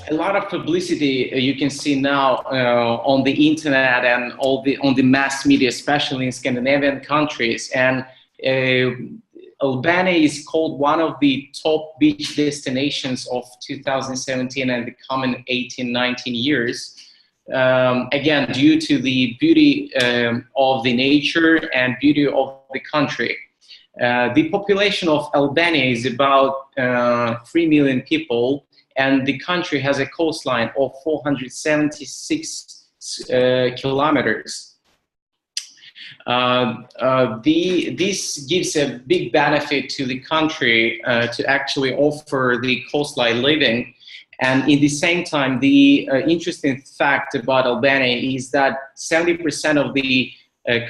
A lot of publicity you can see now on the internet and on the mass media, especially in Scandinavian countries. And Albania is called one of the top beach destinations of 2017 and the coming 18, 19 years. Again, due to the beauty of the nature and beauty of the country. The population of Albania is about 3 million people, and the country has a coastline of 476 kilometers. This gives a big benefit to the country to actually offer the coastline living. And in the same time, the interesting fact about Albania is that 70% of the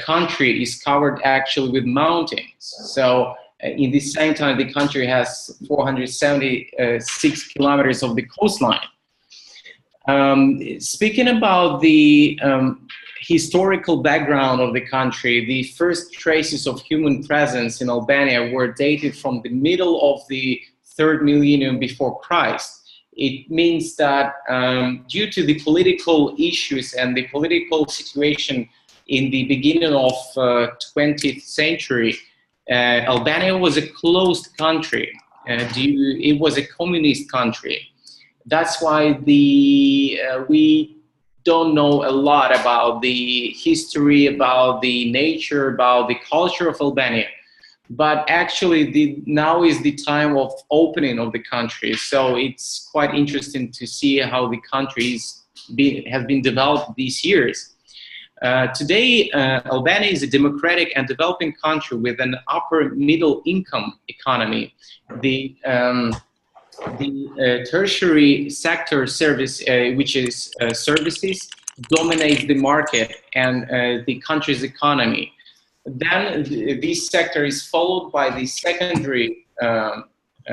country is covered actually with mountains. So in the same time, the country has 476 kilometers of the coastline. Speaking about the historical background of the country, the first traces of human presence in Albania were dated from the middle of the 3rd millennium before Christ. It means that due to the political issues and the political situation in the beginning of 20th century, Albania was a closed country. It was a communist country. That's why we don't know a lot about the history, about the nature, about the culture of Albania. But actually, now is the time of opening of the country. So it's quite interesting to see how the country has been developed these years. Today, Albania is a democratic and developing country with an upper middle income economy. The tertiary sector service, which is services, dominates the market and the country's economy. Then this sector is followed by the secondary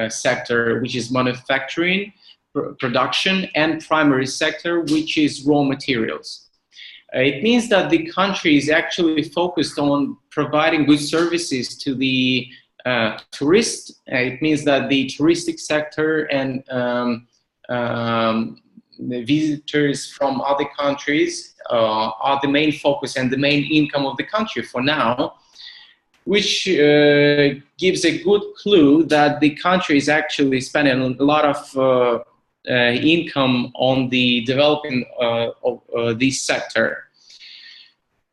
sector, which is manufacturing, production, and primary sector, which is raw materials. It means that the country is actually focused on providing good services to the tourists. It means that the touristic sector and the visitors from other countries are the main focus and the main income of the country for now, which gives a good clue that the country is actually spending a lot of income on the developing of this sector.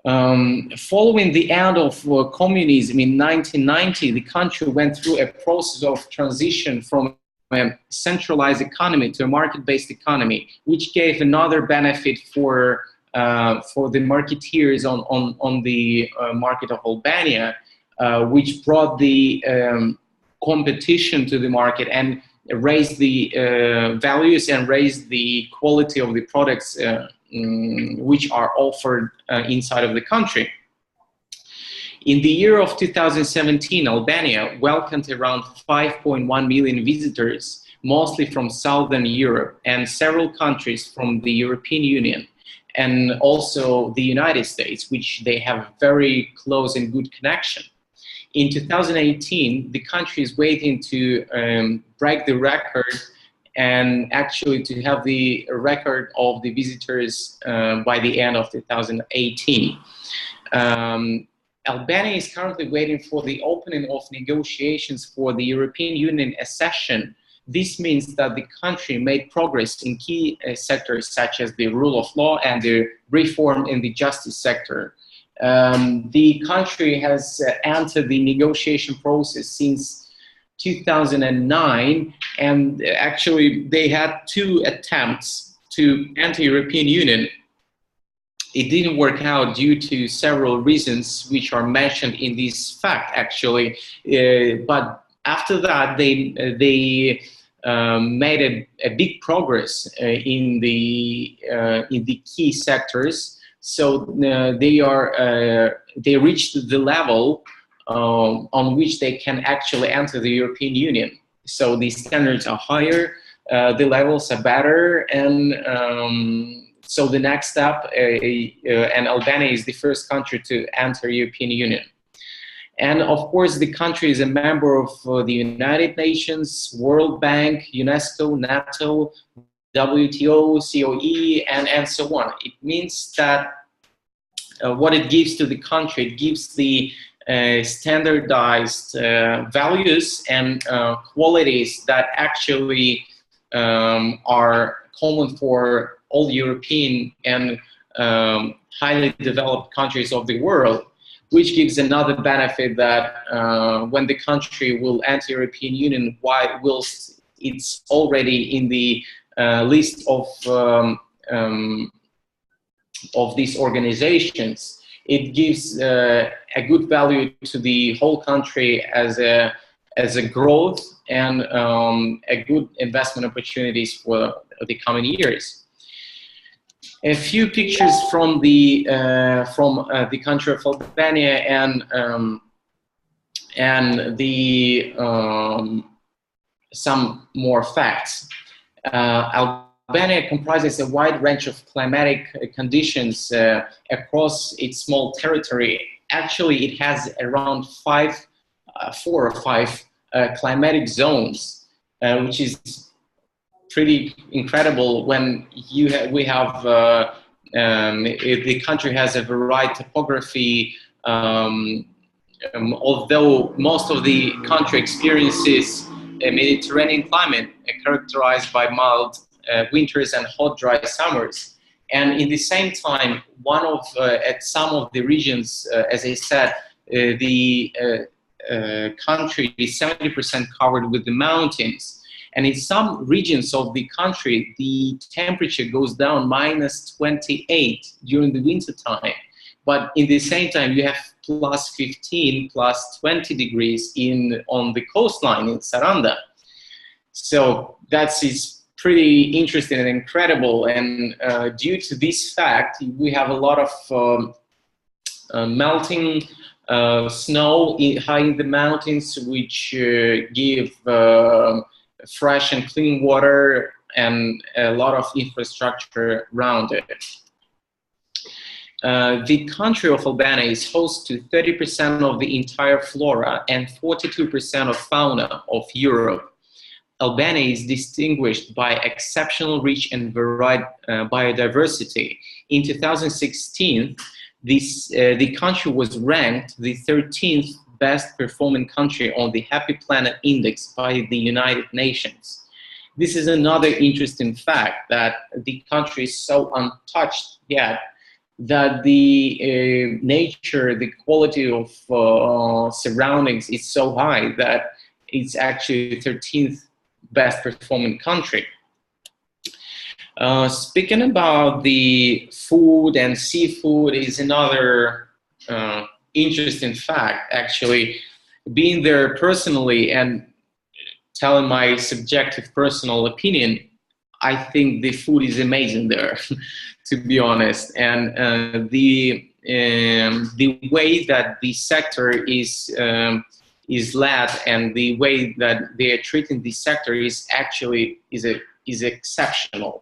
Following the end of communism in 1990, the country went through a process of transition from a centralized economy to a market-based economy, which gave another benefit for the marketeers on the market of Albania, which brought the competition to the market and raised the values and raised the quality of the products which are offered inside of the country. In the year of 2017, Albania welcomed around 5.1 million visitors, mostly from Southern Europe and several countries from the European Union, and also the United States, which they have very close and good connection. In 2018, the country is waiting to break the record and actually to have the record of the visitors by the end of 2018. Albania is currently waiting for the opening of negotiations for the European Union accession. This means that the country made progress in key sectors such as the rule of law and the reform in the justice sector. The country has entered the negotiation process since 2009, and actually they had 2 attempts to enter European Union. It didn't work out due to several reasons which are mentioned in this fact actually, but after that they made a big progress in the key sectors. So they reached the level on which they can actually enter the European Union. So the standards are higher, the levels are better, and so the next step, and Albania is the first country to enter European Union. And of course, the country is a member of the United Nations, World Bank, UNESCO, NATO, WTO, COE, and so on. It means that what it gives to the country, it gives the standardized values and qualities that actually are common for all European and highly developed countries of the world, which gives another benefit that when the country will enter European Union, whilst it's already in the list of these organizations, it gives a good value to the whole country as a growth and a good investment opportunities for the coming years. A few pictures from the country of Albania and some more facts. Albania comprises a wide range of climatic conditions across its small territory. Actually, it has around 4 or 5 climatic zones, which is pretty incredible when the country has a varied topography. Although most of the country experiences a Mediterranean climate characterized by mild winters and hot, dry summers. And in the same time, at some of the regions, as I said, the country is 70% covered with the mountains. And in some regions of the country, the temperature goes down -28 during the winter time. But in the same time, you have +15, +20 degrees on the coastline in Saranda. So is pretty interesting and incredible. And due to this fact, we have a lot of melting snow high in the mountains, which give fresh and clean water and a lot of infrastructure around it. The country of Albania is host to 30% of the entire flora and 42% of fauna of Europe. Albania is distinguished by exceptional rich and varied biodiversity. In 2016, the country was ranked the 13th best performing country on the Happy Planet Index by the United Nations. This is another interesting fact, that the country is so untouched yet that the nature, the quality of surroundings is so high that it's actually the 13th best performing country. Speaking about the food and seafood is another interesting fact, actually. Being there personally and telling my subjective personal opinion, I think the food is amazing there, to be honest. And the way that the sector is led and the way that they are treating the sector is exceptional.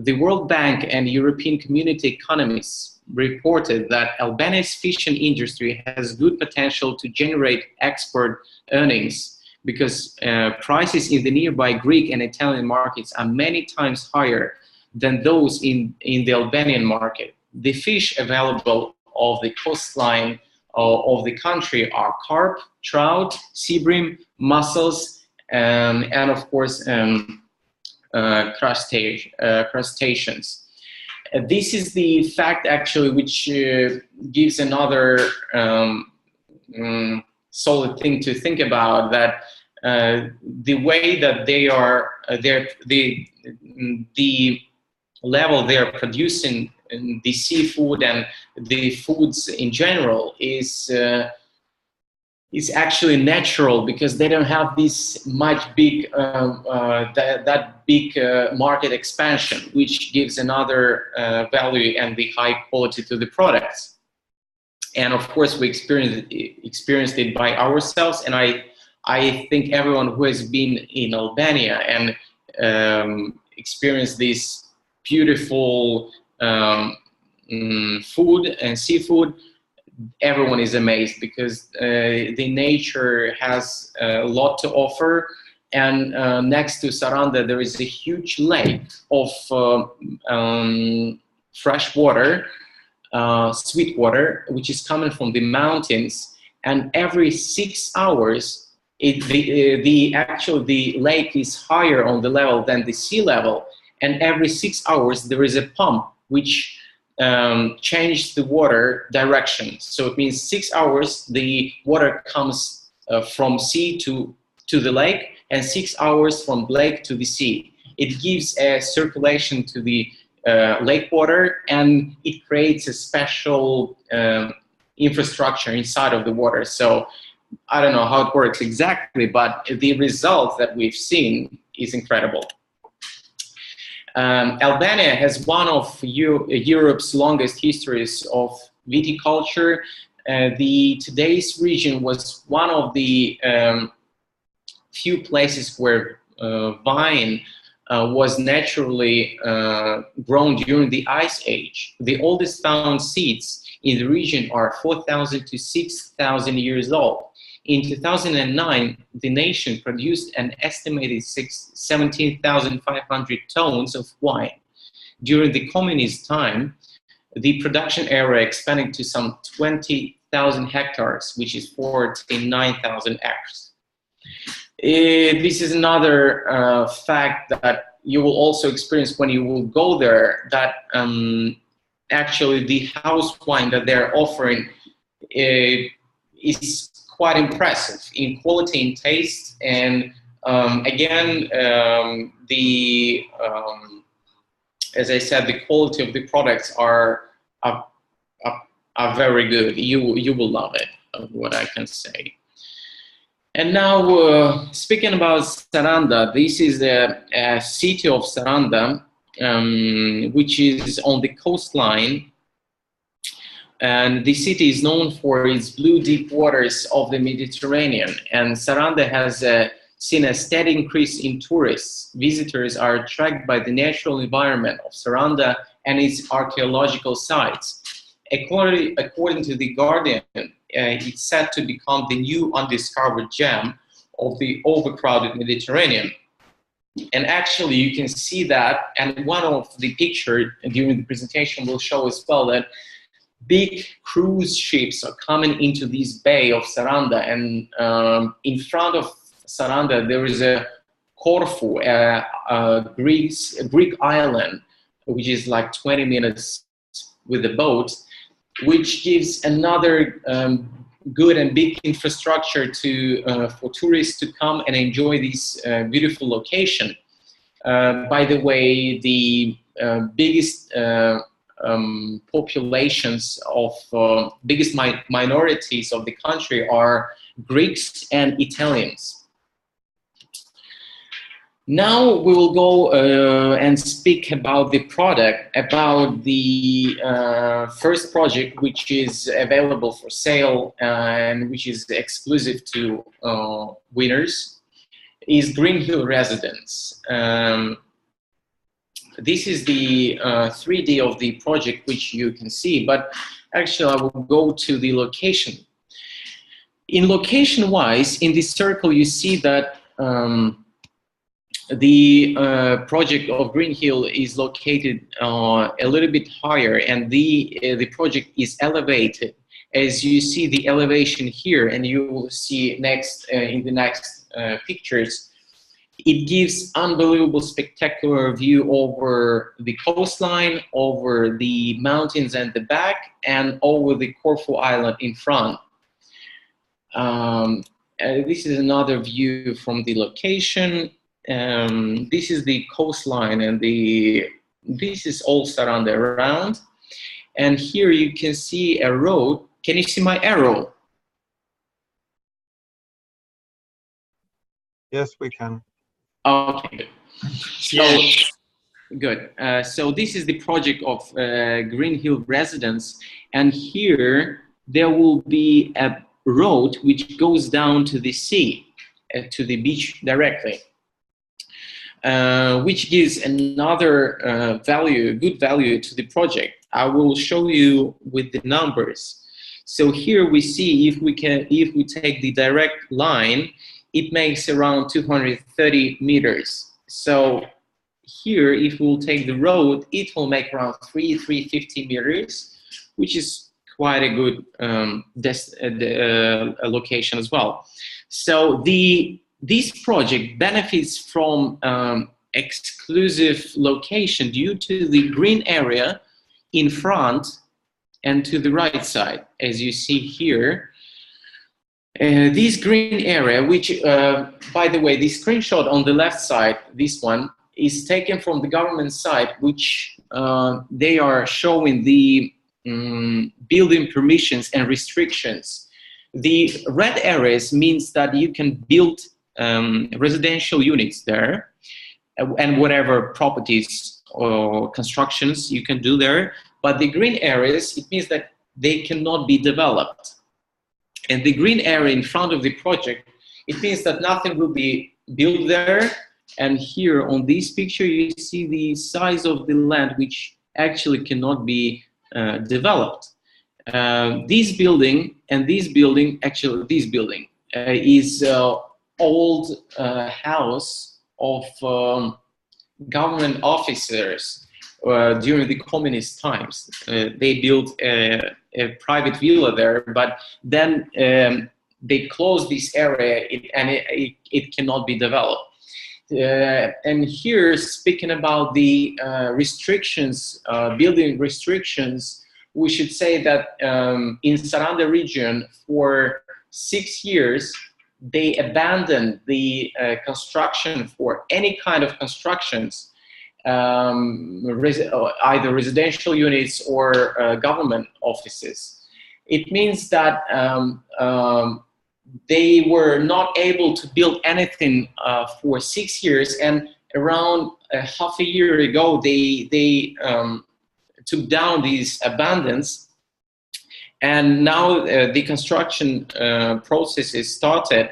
The World Bank and European Community economists reported that Albania's fishing industry has good potential to generate export earnings because prices in the nearby Greek and Italian markets are many times higher than those in the Albanian market. The fish available of the coastline of the country are carp, trout, sea bream, mussels, and of course crustaceans. This is the fact actually which gives another solid thing to think about, that the way that they are, the level they are producing the seafood and the foods in general is actually natural, because they don't have this big market expansion, which gives another value and the high quality to the products. And of course, we experienced it by ourselves, and I think everyone who has been in Albania and experienced this beautiful food and seafood, everyone is amazed because the nature has a lot to offer. And next to Saranda, there is a huge lake of fresh water, sweet water, which is coming from the mountains. And every 6 hours, the lake is higher on the level than the sea level. And every 6 hours, there is a pump which changes the water direction. So it means 6 hours, the water comes from sea to the lake, and 6 hours from lake to the sea. It gives a circulation to the lake water, and it creates a special infrastructure inside of the water. So I don't know how it works exactly, but the result that we've seen is incredible. Albania has one of Europe's longest histories of viticulture. Today's region was one of the few places where wine was naturally grown during the Ice Age. The oldest found seeds in the region are 4,000 to 6,000 years old. In 2009, the nation produced an estimated 17,500 tons of wine. During the communist time, the production area expanded to some 20,000 hectares, which is 49,000 acres. This is another fact that you will also experience when you will go there, that actually the house wine that they're offering is quite impressive in quality and taste. And again, as I said, the quality of the products are very good. You will love it, what I can say. And now, speaking about Saranda, this is the city of Saranda, which is on the coastline. And the city is known for its blue deep waters of the Mediterranean. And Saranda has seen a steady increase in tourists. Visitors are attracted by the natural environment of Saranda and its archaeological sites. According to The Guardian, it's set to become the new undiscovered gem of the overcrowded Mediterranean. And actually, you can see that, and one of the pictures during the presentation will show as well that big cruise ships are coming into this bay of Saranda, and in front of Saranda there is a Corfu, a Greek island, which is like 20 minutes with the boat, which gives another good and big infrastructure for tourists to come and enjoy this beautiful location. By the way, the biggest populations of biggest minorities of the country are Greeks and Italians. Now we will go and speak about the product, about the first project which is available for sale and which is exclusive to winners, is Green Hill Residence. This is the 3D of the project which you can see, but actually I will go to the location. In location-wise, in this circle you see that the project of Green Hill is located a little bit higher, and the project is elevated. As you see the elevation here, and you will see next in the next pictures, it gives unbelievable spectacular view over the coastline, over the mountains and the back, and over the Corfu Island in front. This is another view from the location. This is the coastline, and this is all surrounded around. And here you can see a road. Can you see my arrow? Yes, we can. Okay, good. So, good. So this is the project of Green Hill Residence, and here there will be a road which goes down to the sea, to the beach directly, which gives another good value to the project. I will show you with the numbers. So here we see if we take the direct line, it makes around 230 meters. So here, if we'll take the road, it will make around 350 meters, which is quite a good location as well. So this project benefits from exclusive location due to the green area in front and to the right side, as you see here. This green area, which, by the way, the screenshot on the left side, this one, is taken from the government side, which they are showing the building permissions and restrictions. The red areas means that you can build residential units there, and whatever properties or constructions you can do there. But the green areas, it means that they cannot be developed. And the green area in front of the project, it means that nothing will be built there. And here on this picture, you see the size of the land which actually cannot be developed. This building and this building, actually this building is old house of government officers during the communist times. They built a private villa there, but then they closed this area and it cannot be developed. And here, speaking about the restrictions, building restrictions, we should say that in Saranda region for 6 years, they abandoned the construction for any kind of constructions, either residential units or government offices. It means that they were not able to build anything for 6 years, and around half a year ago, they took down these abandons, and now the construction process is started.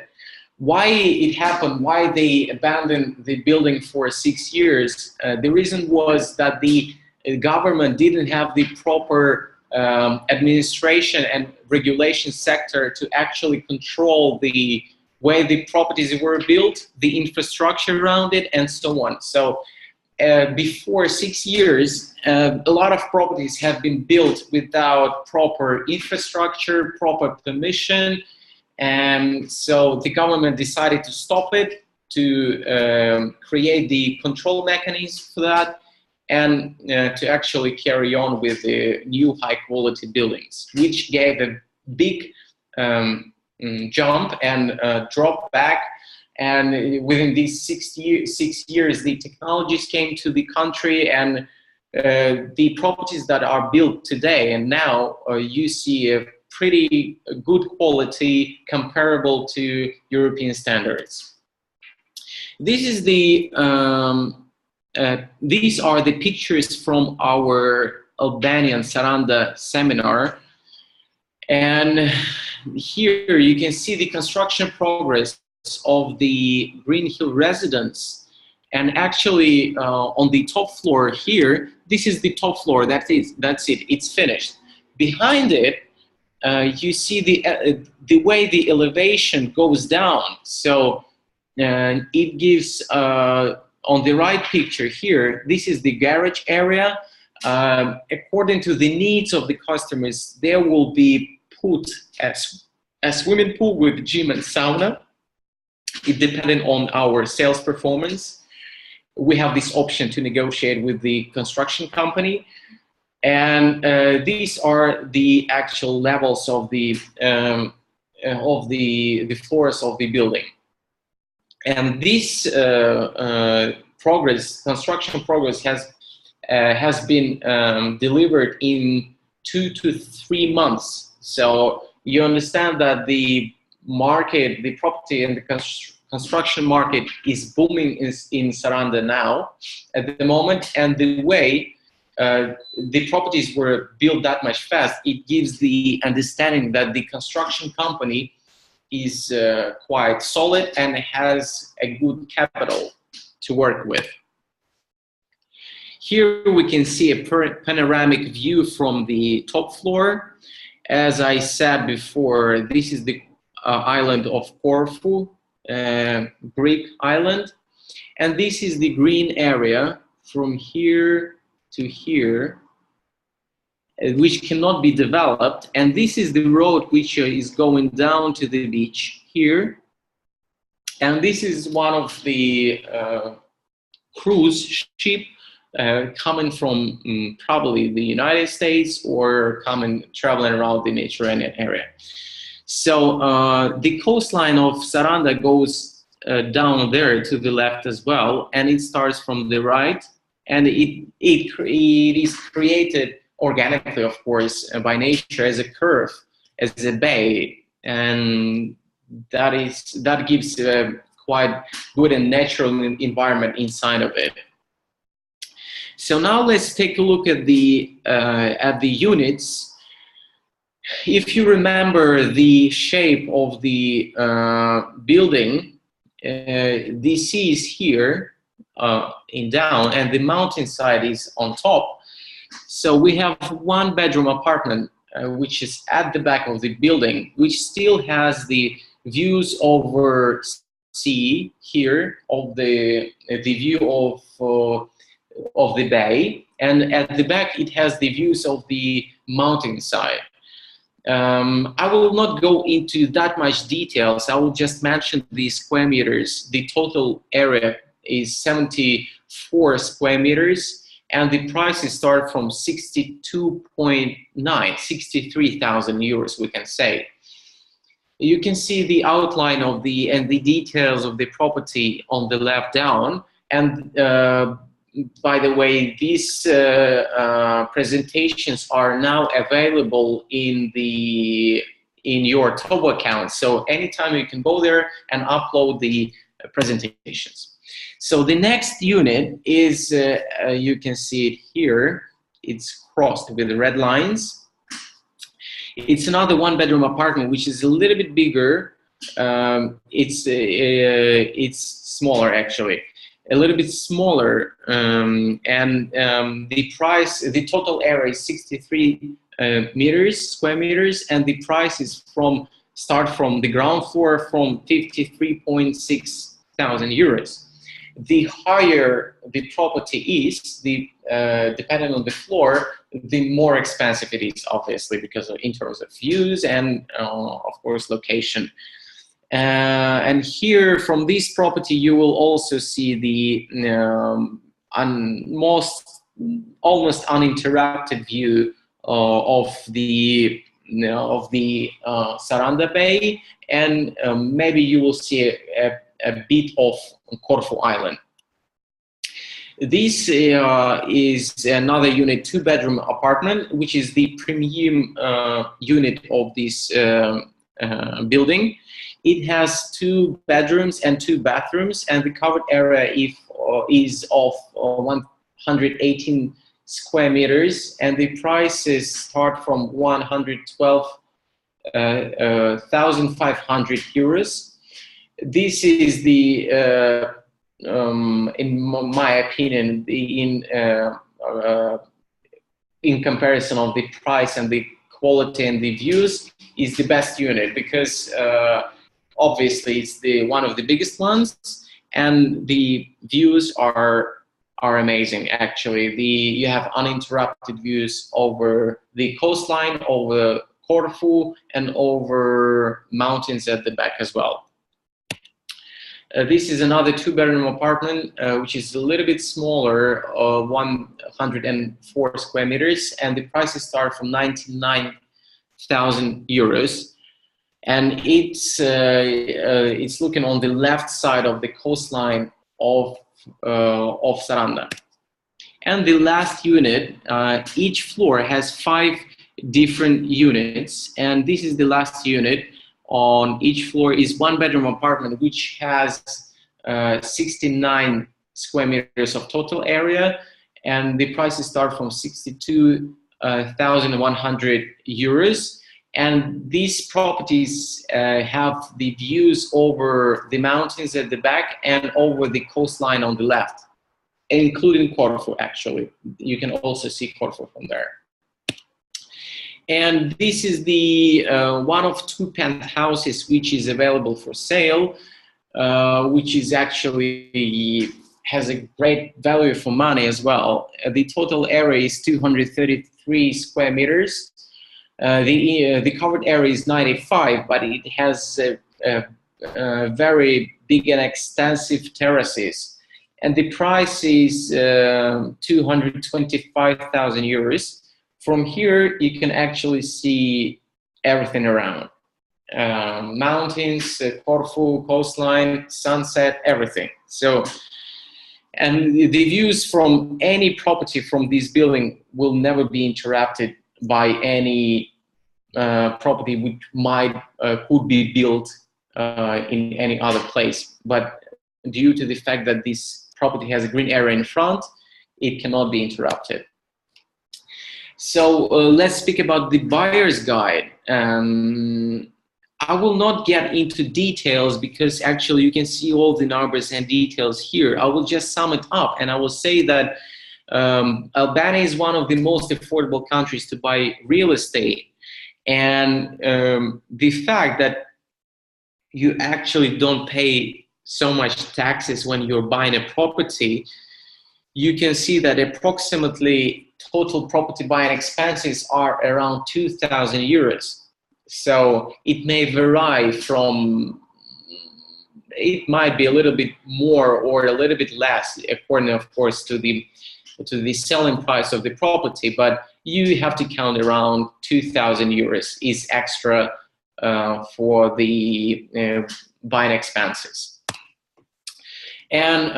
Why it happened, why they abandoned the building for 6 years, the reason was that the government didn't have the proper administration and regulation sector to actually control the way the properties were built, the infrastructure around it, and so on. So before 6 years, a lot of properties have been built without proper infrastructure, proper permission, and so the government decided to stop it, to create the control mechanism for that, and to actually carry on with the new high-quality buildings, which gave a big jump and drop back. And within these 6 years, the technologies came to the country, and the properties that are built today and now, you see a pretty good quality comparable to European standards. This is the these are the pictures from our Albanian Saranda seminar, and here you can see the construction progress of the Green Hill residence. And actually on the top floor here, this is the top floor, that's it, it's finished. Behind it, you see the way the elevation goes down. So it gives, on the right picture here, this is the garage area. According to the needs of the customers, there will be put a swimming pool with gym and sauna. It depended on our sales performance. We have this option to negotiate with the construction company. And these are the actual levels of the floors of the building. And this construction progress has been delivered in 2 to 3 months. So you understand that the market, the property and the construction market is booming in Saranda now at the moment, and the way the properties were built that much fast, it gives the understanding that the construction company is quite solid and has a good capital to work with. Here we can see a panoramic view from the top floor, As I said before, this is the island of Corfu, Greek island, and this is the green area from here to here, which cannot be developed, and this is the road which is going down to the beach here, and this is one of the cruise ship coming from probably the United States or traveling around the Mediterranean area. So the coastline of Saranda goes down there to the left as well, and it starts from the right, and it is created organically, of course, by nature as a curve, as a bay, and that gives a quite good and natural environment inside of it. So now let's take a look at the units. If you remember the shape of the building, the sea is here in down, and the mountainside is on top. So we have one bedroom apartment, which is at the back of the building, which still has the views over sea here, of the view of the bay, and at the back it has the views of the mountainside. I will not go into that much details. I will just mention the square meters. The total area is 74 square meters, and the prices start from 63,000 euros, we can say. You can see the outline of the details of the property on the left down, and by the way, these presentations are now available in your Tobo account. So anytime you can go there and upload the presentations. So the next unit is, you can see it here. It's crossed with the red lines. It's another one-bedroom apartment, which is a little bit bigger. It's smaller, actually. A little bit smaller, the total area is 63 square meters, and the price is start from the ground floor from 53.6 thousand euros. The higher the property is, depending on the floor, the more expensive it is, obviously, because in terms of views and of course location. And here, from this property, you will also see the almost uninterrupted view of the Saranda Bay, and maybe you will see a bit of Corfu Island. This is another unit, two-bedroom apartment, which is the premium unit of this building. It has 2 bedrooms and 2 bathrooms, and the covered area is of 118 square meters, and the prices start from 112,500 euros. This is the, in my opinion, in comparison of the price and the quality and the views, is the best unit, because obviously it's one of the biggest ones, and the views are amazing. Actually, you have uninterrupted views over the coastline, over Corfu, and over mountains at the back as well. This is another 2-bedroom apartment, which is a little bit smaller, 104 square meters, and the prices start from 99,000 euros. And it's looking on the left side of the coastline of Saranda. And the last unit, each floor has 5 different units, and this is the last unit. On each floor is 1-bedroom apartment, which has 69 square meters of total area, and the prices start from 62,100 euros. And these properties have the views over the mountains at the back and over the coastline on the left, including Corfu, actually. You can also see Corfu from there. And this is the one of two penthouses which is available for sale, which is actually has a great value for money as well. The total area is 233 square meters. The covered area is 95, but it has very big and extensive terraces. And the price is 225,000 euros. From here, you can actually see everything around. Mountains, Corfu, coastline, sunset, everything. So, and the views from any property from this building will never be interrupted by any property which could be built in any other place. But due to the fact that this property has a green area in front, it cannot be interrupted. So let's speak about the buyer's guide. I will not get into details because actually you can see all the numbers and details here. I will just sum it up, and I will say that Albania is one of the most affordable countries to buy real estate. And the fact that you actually don't pay so much taxes when you're buying a property, you can see that approximately total property buying expenses are around 2,000 euros. So it may vary from, it might be a little bit more or a little bit less, according, of course, to the selling price of the property, but you have to count around 2,000 euros is extra for the buying expenses. And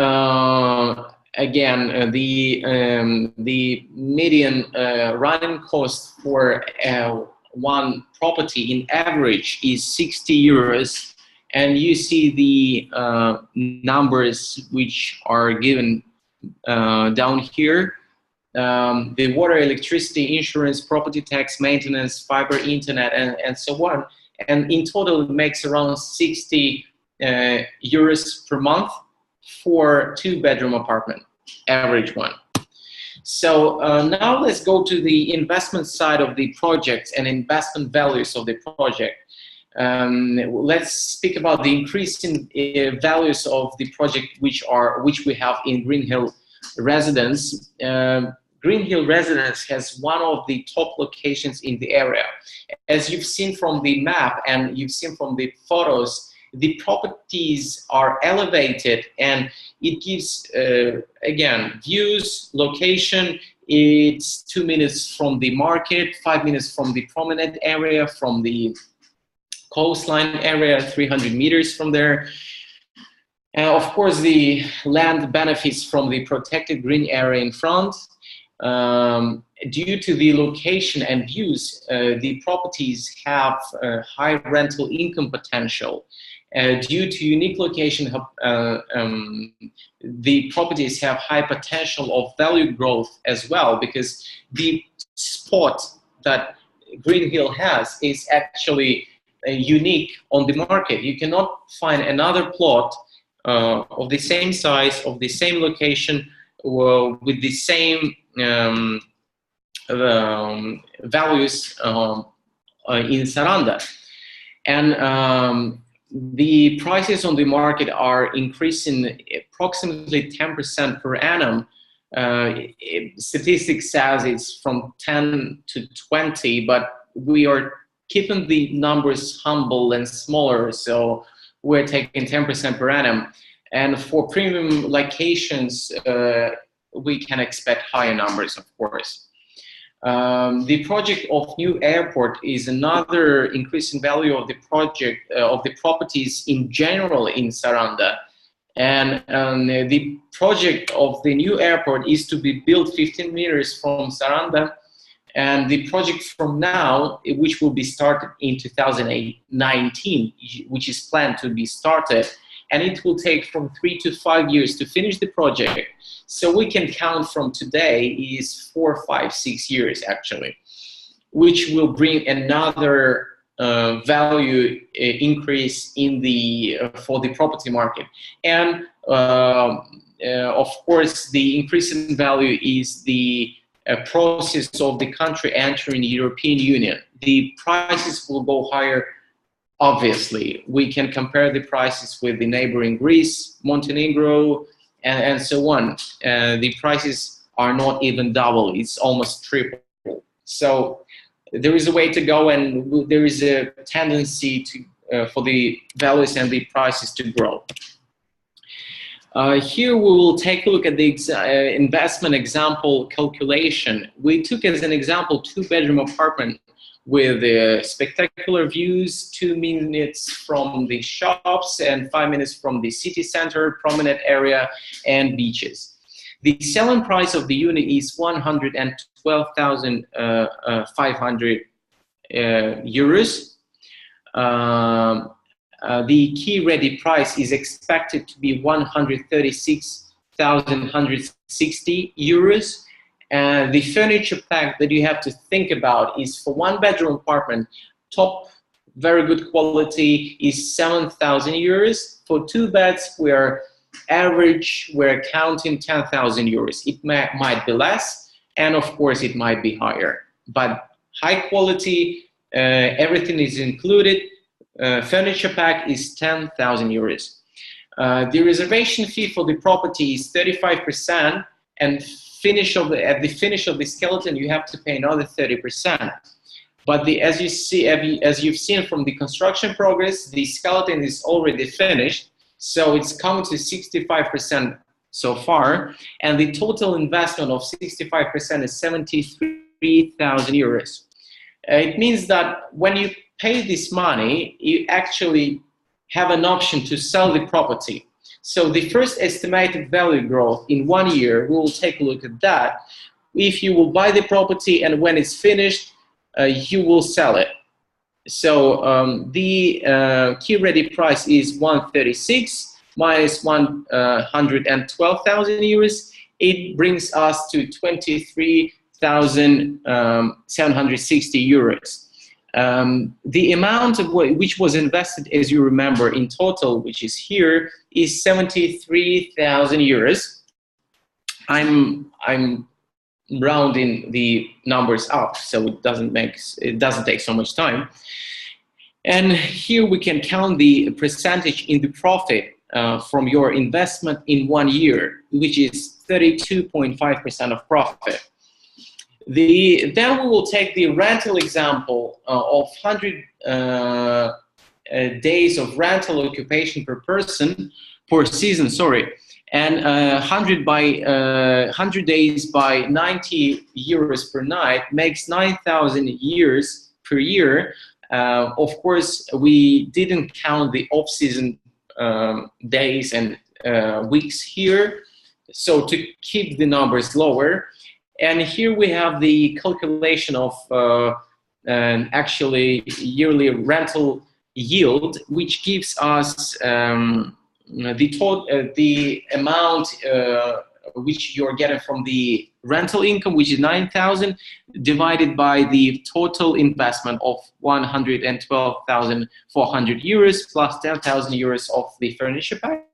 again, the median running cost for one property in average is 60 euros, and you see the numbers which are given down here. The water, electricity, insurance, property tax, maintenance, fiber, internet, and so on. And in total, it makes around 60 euros per month for two-bedroom apartment, average one. So now let's go to the investment side of the project and investment values of the project. Let's speak about the increasing values of the project which we have in Green Hill Residence. Green Hill Residence has one of the top locations in the area. As you've seen from the map and you've seen from the photos, the properties are elevated and it gives, again, views, location. It's 2 minutes from the market, 5 minutes from the promenade area, from the coastline area, 300 meters from there. Of course, the land benefits from the protected green area in front. Due to the location and views, the properties have high rental income potential. Due to unique location, the properties have high potential of value growth as well, because the spot that Green Hill has is actually unique on the market. You cannot find another plot of the same size, of the same location, with the same values in Saranda. And the prices on the market are increasing approximately 10% per annum. Statistics says it's from 10 to 20, but we are keeping the numbers humble and smaller, so we're taking 10% per annum. And for premium locations, we can expect higher numbers, of course. The project of new airport is another increasing value of the project, of the properties in general in Saranda. And the project of the new airport is to be built 15 meters from Saranda. And the project from now, which will be started in 2019, which is planned to be started, and it will take from 3 to 5 years to finish the project. So we can count from today is 4, 5, 6 years actually, which will bring another value increase in the for the property market. And of course, the increase in value is the process of the country entering the European Union. The prices will go higher, obviously. We can compare the prices with the neighboring Greece, Montenegro, and so on. The prices are not even double, it's almost triple. So there is a way to go, and there is a tendency to for the values and the prices to grow. Here we will take a look at the investment example calculation. We took as an example 2-bedroom apartment with spectacular views, 2 minutes from the shops and 5 minutes from the city center, promenade area, and beaches. The selling price of the unit is 112,500 euros. The key ready price is expected to be 136,160 euros. The furniture pack that you have to think about is for 1-bedroom apartment, top, very good quality is 7,000 euros. For 2 beds, we're counting 10,000 euros. It might be less, and of course it might be higher. But high quality, everything is included. Furniture pack is 10,000 euros. The reservation fee for the property is 35%, and at the finish of the skeleton, you have to pay another 30%. But as you've seen from the construction progress, the skeleton is already finished, so it's come to 65% so far, and the total investment of 65% is 73,000 euros. It means that when you pay this money, you actually have an option to sell the property. So the first estimated value growth in 1 year, we will take a look at that. If you will buy the property and when it's finished, you will sell it. So the key ready price is 136 minus 112,000 euros. It brings us to 23,760 euros. The amount of which was invested, as you remember, in total, which is here, is 73,000 euros. I'm rounding the numbers up, so it doesn't take so much time. And here we can count the percentage in the profit from your investment in 1 year, which is 32.5% of profit. Then we will take the rental example of 100 days of rental occupation per season, and 100 days by 90 euros per night makes 9,000 years per year. Of course, we didn't count the off-season days and weeks here, so to keep the numbers lower. And here we have the calculation of actually yearly rental yield, which gives us the amount which you're getting from the rental income, which is 9,000, divided by the total investment of 112,400 euros plus 10,000 euros of the furniture pack,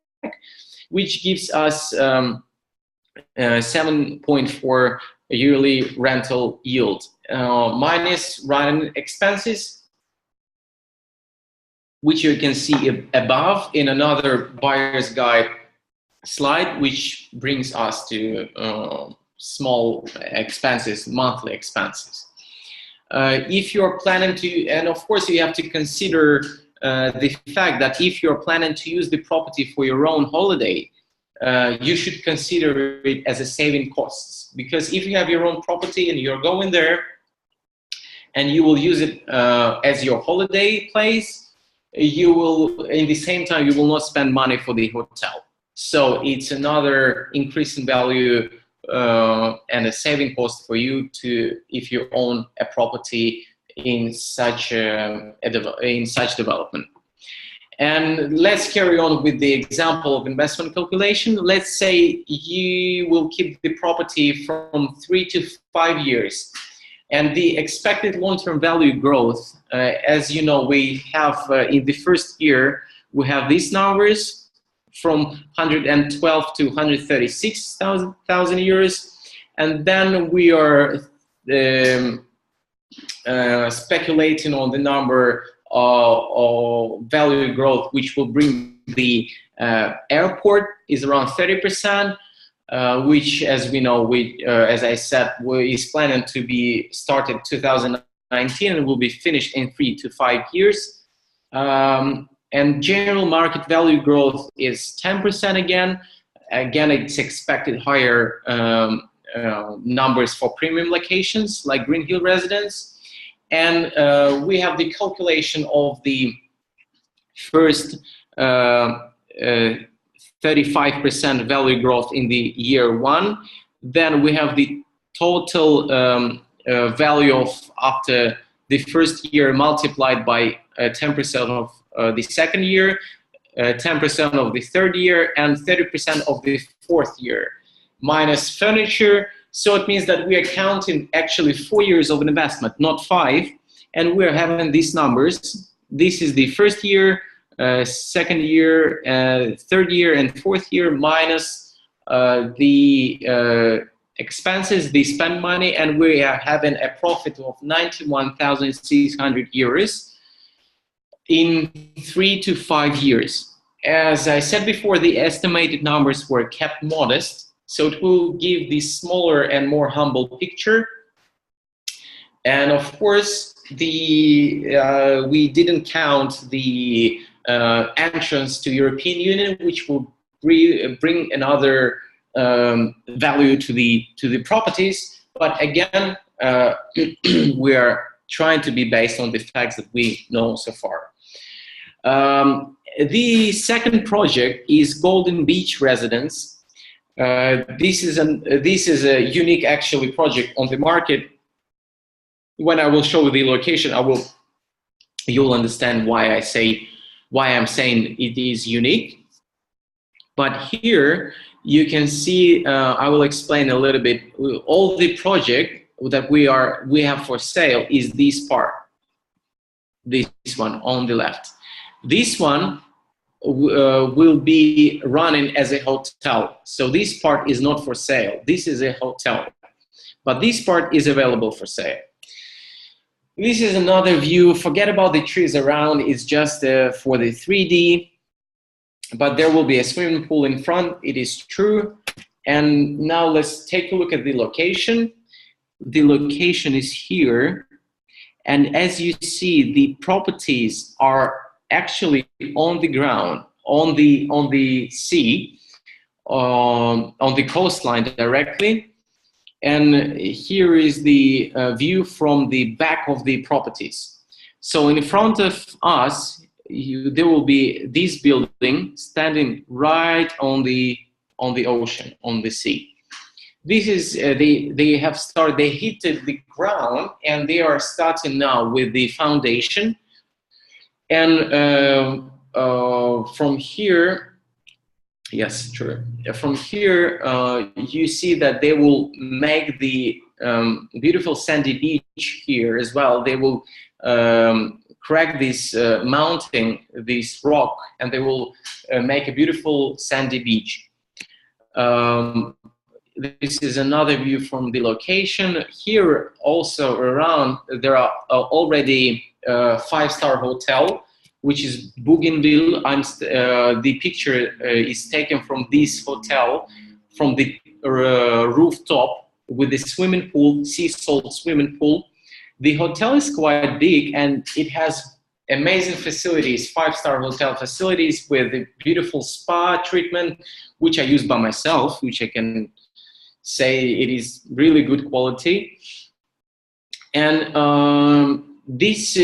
which gives us 7.4 yearly rental yield, minus running expenses, which you can see above in another buyer's guide slide, which brings us to small expenses, monthly expenses. If you're planning to, and of course you have to consider the fact that if you're planning to use the property for your own holiday, you should consider it as a saving costs, because if you have your own property and you're going there and you will use it as your holiday place, you will, in the same time, you will not spend money for the hotel. So it's another increase in value and a saving cost for you if you own a property in such development. And let's carry on with the example of investment calculation. Let's say you will keep the property from 3 to 5 years. And the expected long-term value growth, as you know, we have in the first year, we have these numbers from 112 to 136,000 euros. And then we are speculating on the number of value growth, which will bring the airport is around 30%, which, as we know, as I said, is planned to be started 2019 and will be finished in 3 to 5 years. And general market value growth is 10% again. Again, it's expected higher numbers for premium locations like Green Hill Residence. And we have the calculation of the first 35% value growth in the year 1. Then we have the total value of after the first year multiplied by 10% of the second year, 10% of the third year, and 30% of the fourth year, minus furniture. So it means that we are counting actually 4 years of an investment, not 5, and we're having these numbers. This is the first year, second year, third year, and fourth year, minus the expenses, the spend money, and we are having a profit of 91,600 euros in 3 to 5 years. As I said before, the estimated numbers were kept modest, so it will give this smaller and more humble picture. And of course, we didn't count the entrance to European Union, which will bring another value to the properties. But again, we are trying to be based on the facts that we know so far. The second project is Golden Beach Residence. This is a unique actually project on the market. When I will show the location, you'll understand why I'm saying it is unique. But here you can see, I will explain a little bit. All the project that we have for sale is this part, this one on the left. This one will be running as a hotel. So this part is not for sale. This is a hotel, but this part is available for sale. This is another view. Forget about the trees around. It's just for the 3D, but there will be a swimming pool in front. It is true. And now let's take a look at the location. The location is here. And as you see, the properties are actually on the ground, on the sea, on the coastline directly. And here is the view from the back of the properties. So in front of us, there will be this building standing right on the ocean, on the sea. This is they heated the ground, and they are starting now with the foundation. And from here, yes, true. From here, you see that they will make the beautiful sandy beach here as well. They will crack this mountain, this rock, and they will make a beautiful sandy beach. This is another view from the location. Here also around, there are already a 5-star hotel, which is Bougainville. The picture is taken from this hotel, from the rooftop with the swimming pool, sea salt swimming pool. The hotel is quite big, and it has amazing facilities, 5-star hotel facilities with a beautiful spa treatment, which I use by myself, which I can say it is really good quality. And this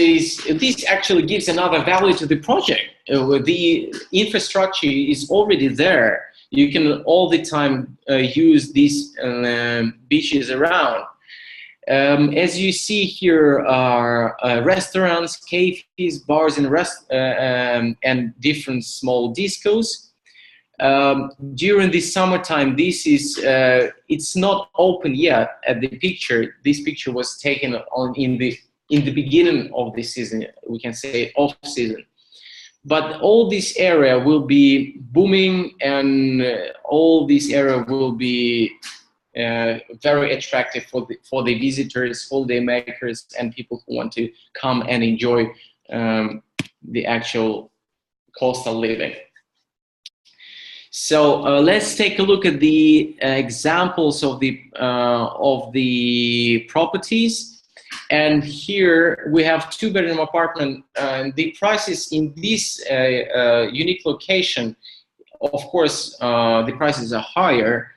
actually gives another value to the project. The infrastructure is already there. You can all the time use these beaches around. As you see here are restaurants, cafes, bars, and different small discos. During the summertime, this is it's not open yet. At the picture, this picture was taken in the beginning of the season, we can say off season. But all this area will be booming, and all this area will be very attractive for the visitors, holiday makers, and people who want to come and enjoy the actual coastal living. So let's take a look at the examples of the properties. And here we have 2-bedroom apartment. The prices in this unique location, of course, the prices are higher.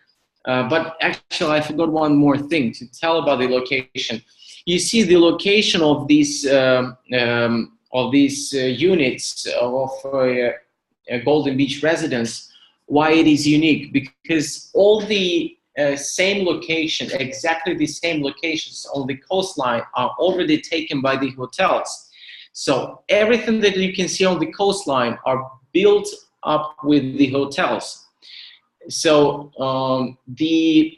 But actually, I forgot one more thing to tell about the location. You see the location of these units of Golden Beach residence. Why it is unique? Because all the same location, exactly the same locations on the coastline are already taken by the hotels. So everything that you can see on the coastline are built up with the hotels. So the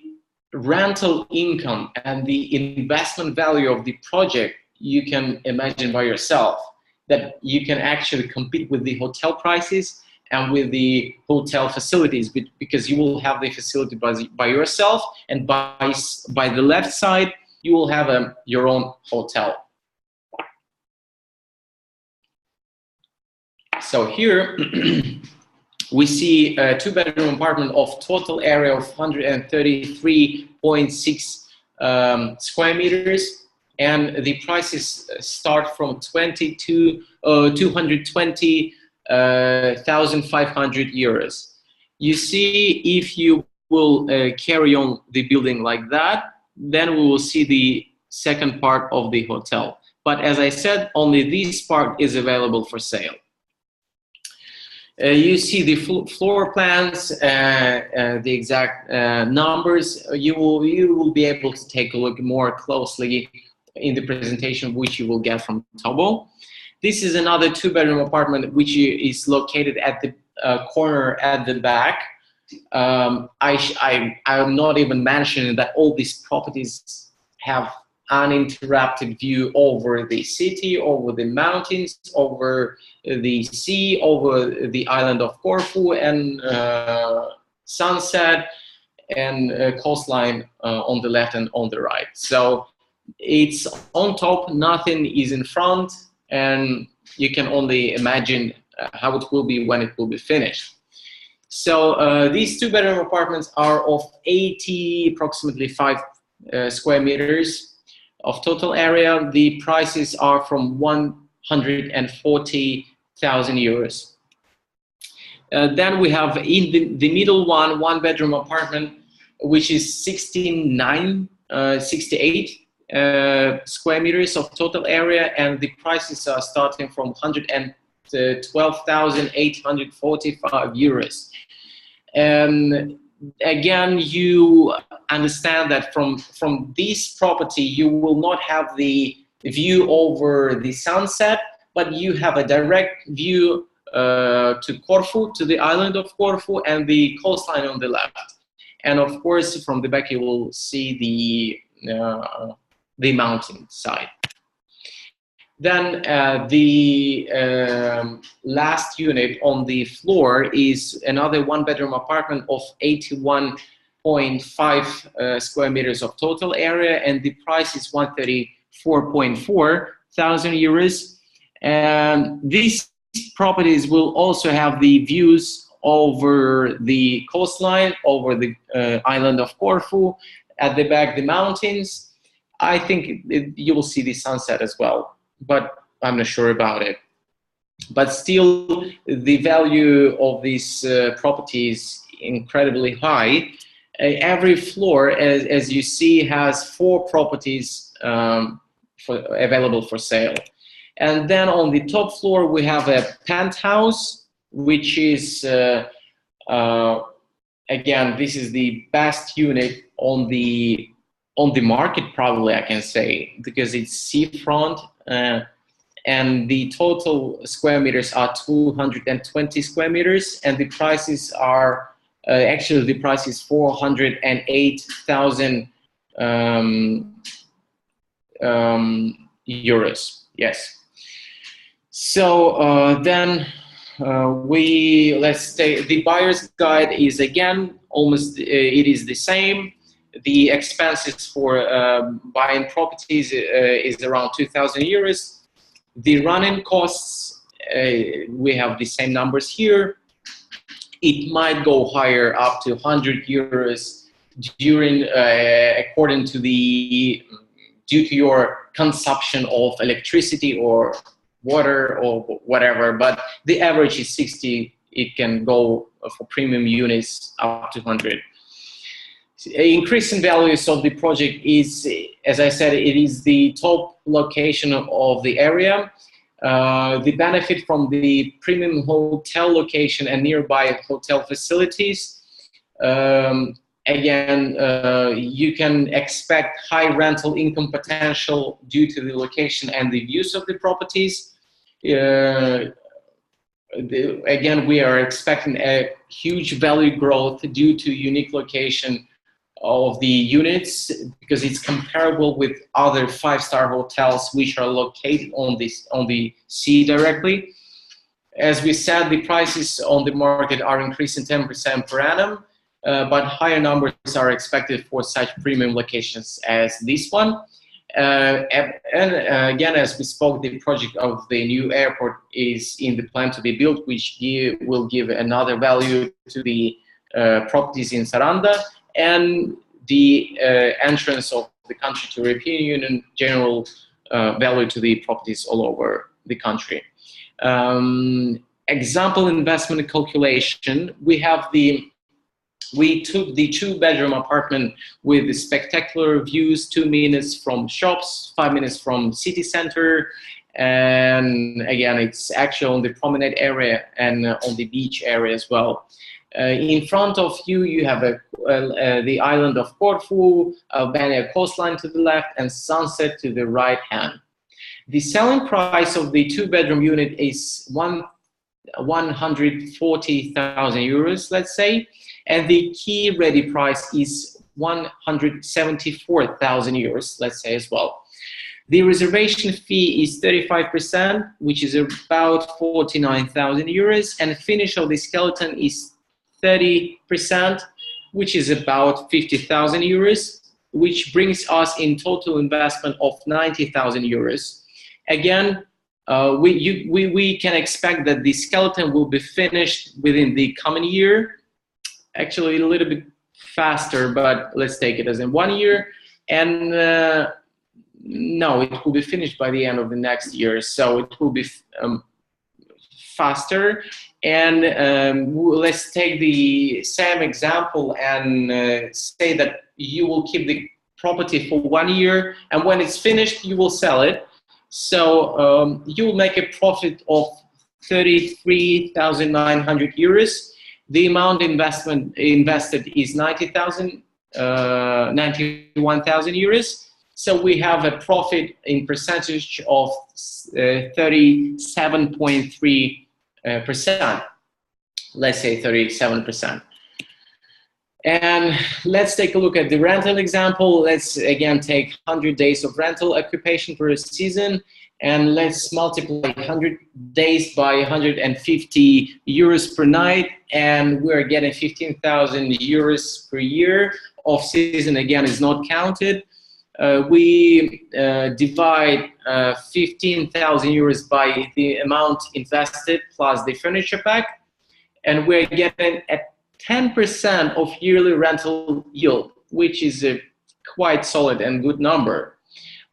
rental income and the investment value of the project, you can imagine by yourself that you can actually compete with the hotel prices and with the hotel facilities, because you will have the facility by yourself, and by the left side you will have your own hotel. So here we see a 2-bedroom apartment of total area of 133.6 square meters, and the prices start from 220,500 euros. You see, if you will carry on the building like that, then we will see the second part of the hotel. But as I said, only this part is available for sale. You see the floor plans, the exact numbers. You will be able to take a look more closely in the presentation, which you will get from Tobo. This is another 2-bedroom apartment which is located at the corner at the back. I'm not even mentioning that all these properties have uninterrupted view over the city, over the mountains, over the sea, over the island of Corfu, and sunset and coastline on the left and on the right. So it's on top, nothing is in front, and you can only imagine how it will be when it will be finished. So these 2-bedroom apartments are of approximately 5 square meters of total area. The prices are from 140,000 euros. Then we have in the middle one-bedroom apartment, which is 68 square meters of total area, and the prices are starting from 112,845 euros. And again, you understand that from this property you will not have the view over the sunset, but you have a direct view to Corfu, to the island of Corfu, and the coastline on the left. And of course, from the back you will see the mountain side. Then the last unit on the floor is another 1-bedroom apartment of 81.5 square meters of total area, and the price is 134.4 thousand euros. And these properties will also have the views over the coastline, over the island of Corfu, at the back the mountains. I think you will see the sunset as well, but I'm not sure about it. But still, the value of this property is incredibly high. Every floor, as you see, has 4 properties available for sale. And then on the top floor, we have a penthouse, which is, again, this is the best unit on the market, probably I can say, because it's seafront, and the total square meters are 220 square meters, and the prices are actually the price is 408,000 euros. Yes. So then let's say the buyer's guide is again almost it is the same. the expenses for buying properties is around 2,000 euros. The running costs, we have the same numbers here. It might go higher, up to 100 euros during, according to due to your consumption of electricity or water or whatever, but the average is 60. It can go for premium units up to 100. Increase in values of the project is, as I said, it is the top location of the area. The benefit from the premium hotel location and nearby hotel facilities. Again, you can expect high rental income potential due to the location and the views of the properties. Again, we are expecting a huge value growth due to unique location of the units, because it's comparable with other five-star hotels which are located on the sea directly. As we said, the prices on the market are increasing 10% per annum, but higher numbers are expected for such premium locations as this one. And again, as we spoke, the project of the new airport is in the plan to be built, which will give another value to the properties in Saranda, and the entrance of the country to the European Union, general value to the properties all over the country. Example investment calculation, we took the two-bedroom apartment with the spectacular views, 2 minutes from shops, 5 minutes from city center, and again, it's actually on the promenade area and on the beach area as well. In front of you, you have the island of Corfu, Albania coastline to the left, and sunset to the right hand. The selling price of the two-bedroom unit is 140,000 euros, let's say, and the key ready price is 174,000 euros, let's say as well. The reservation fee is 35%, which is about 49,000 euros, and the finish of the skeleton is 30%, which is about 50,000 euros, which brings us in total investment of 90,000 euros. Again, we can expect that the skeleton will be finished within the coming year, actually a little bit faster, but let's take it as in 1 year. And no, it will be finished by the end of the next year, so it will be faster. And let's take the same example and say that you will keep the property for 1 year, and when it's finished, you will sell it. So you will make a profit of 33,900 euros. The amount invested is 91,000 euros. So we have a profit in percentage of 37.3%. Let's say 37%. And let's take a look at the rental example. Let's again take 100 days of rental occupation per season, and let's multiply 100 days by 150 euros per night, and we're getting 15,000 euros per year. Off season again is not counted. We divide 15,000 euros by the amount invested plus the furniture pack, and we're getting a 10% of yearly rental yield, which is a quite solid and good number.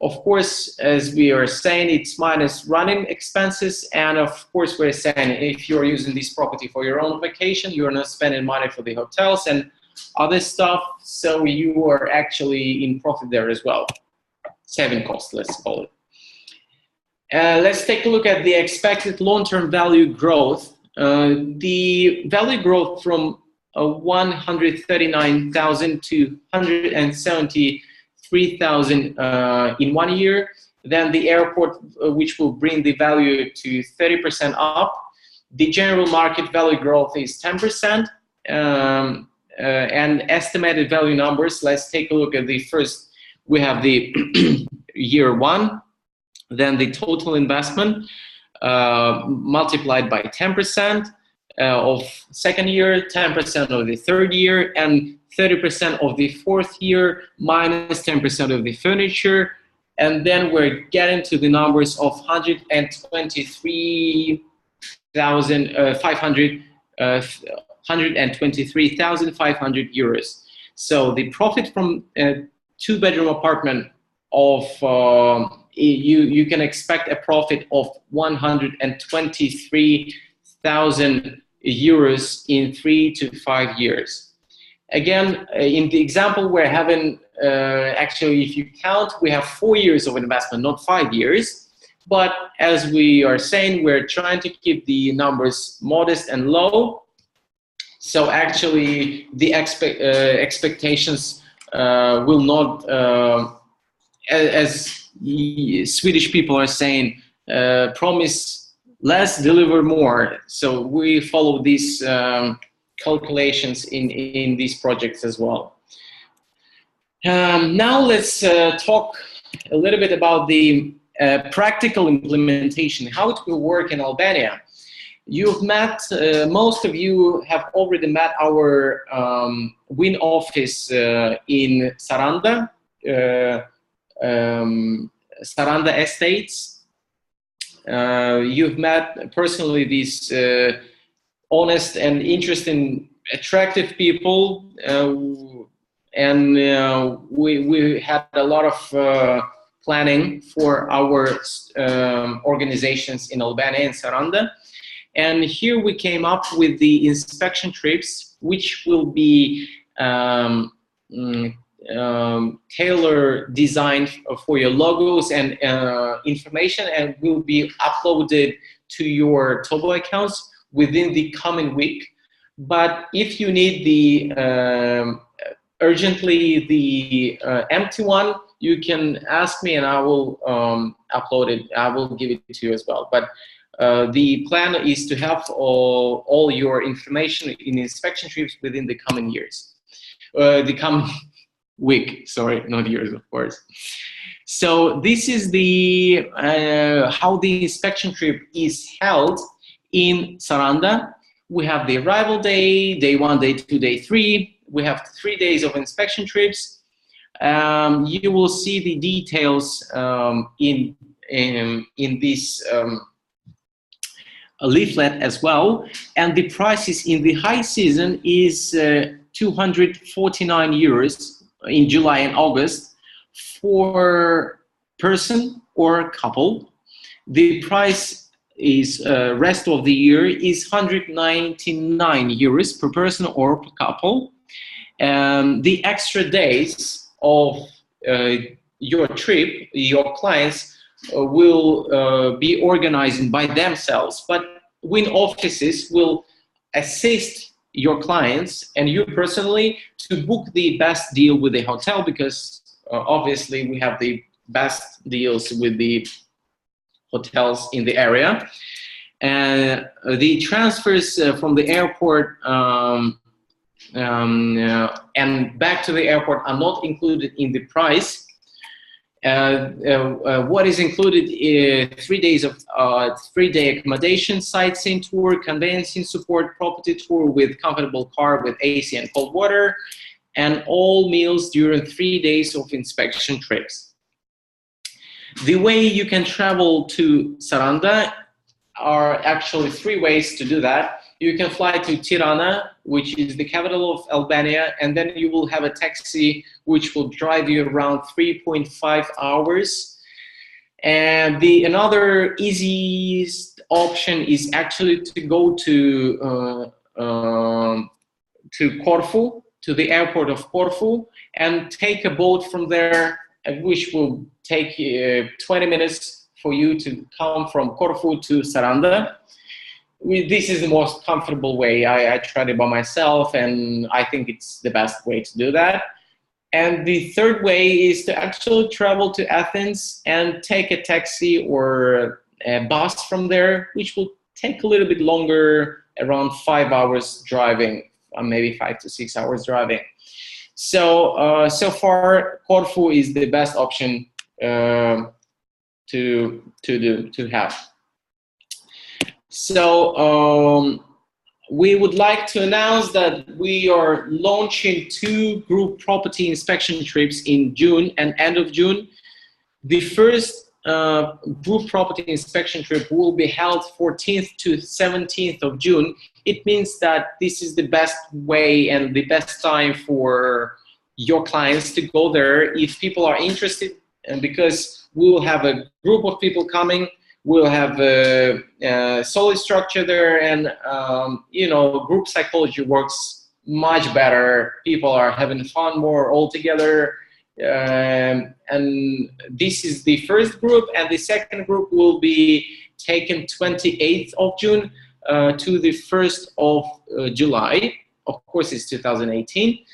Of course, as we are saying, it's minus running expenses, and of course we're saying if you're using this property for your own vacation, you're not spending money for the hotels and other stuff, so you are actually in profit there as well. Saving cost, let's call it. Let's take a look at the expected long-term value growth. The value growth from 139,000 to 173,000 in 1 year. Then the airport, which will bring the value to 30% up. The general market value growth is 10%. And estimated value numbers, let's take a look at the first. We have the year one, then the total investment multiplied by 10%. Of second year, 10% of the third year, and 30% of the fourth year, minus 10% of the furniture. And then we're getting to the numbers of 123,500 euros. So the profit from a two-bedroom apartment of you can expect a profit of 123,000 euros in 3 to 5 years. Again, in the example we're having, actually, if you count, we have 4 years of investment, not 5 years. But as we are saying, we're trying to keep the numbers modest and low. So actually, the expectations will not, as Swedish people are saying, promise less, deliver more. So we follow these calculations in these projects as well. Now let's talk a little bit about the practical implementation, how it will work in Albania. You've met, most of you have already met our WIN office in Saranda, Saranda Estates. You've met personally these honest and interesting, attractive people, and we had a lot of planning for our organizations in Albania and Saranda. And here we came up with the inspection trips, which will be tailor designed for your logos and information, and will be uploaded to your Tobo accounts within the coming week. But if you need the urgently the empty one, you can ask me and I will upload it. I will give it to you as well. But the plan is to have all your information in inspection trips within the coming years. The coming week, sorry, not years, of course. So this is the how the inspection trip is held in Saranda. We have the arrival day, day 1, day 2, day 3. We have 3 days of inspection trips. You will see the details in this leaflet as well. And the prices in the high season is 249 euros in July and August for person or couple. The price is rest of the year is 199 euros per person or per couple. The extra days of your trip, your clients will be organized by themselves, but WIN offices will assist your clients and you personally to book the best deal with the hotel, because obviously we have the best deals with the hotels in the area. And the transfers from the airport and back to the airport are not included in the price. What is included is 3 days of 3-day accommodation, sightseeing tour, conveyancing support, property tour with comfortable car with AC and cold water, and all meals during 3 days of inspection trips. The way you can travel to Saranda are actually 3 ways to do that. You can fly to Tirana, which is the capital of Albania, and then you will have a taxi which will drive you around 3.5 hours. And another easiest option is actually to go to Corfu, to the airport of Corfu, and take a boat from there, which will take 20 minutes for you to come from Corfu to Saranda. This is the most comfortable way. I tried it by myself and I think it's the best way to do that. And the third way is to actually travel to Athens and take a taxi or a bus from there, which will take a little bit longer, around 5 hours driving, maybe 5 to 6 hours driving. So, so far, Corfu is the best option to have. So we would like to announce that we are launching 2 group property inspection trips in June and end of June. The first group property inspection trip will be held 14th to 17th of June. It means that this is the best way and the best time for your clients to go there if people are interested, and because we will have a group of people coming, we'll have a solid structure there, and you know, group psychology works much better. People are having fun more all together. And this is the first group, and the second group will be taken 28th of June to the 1st of July. Of course, it's 2018.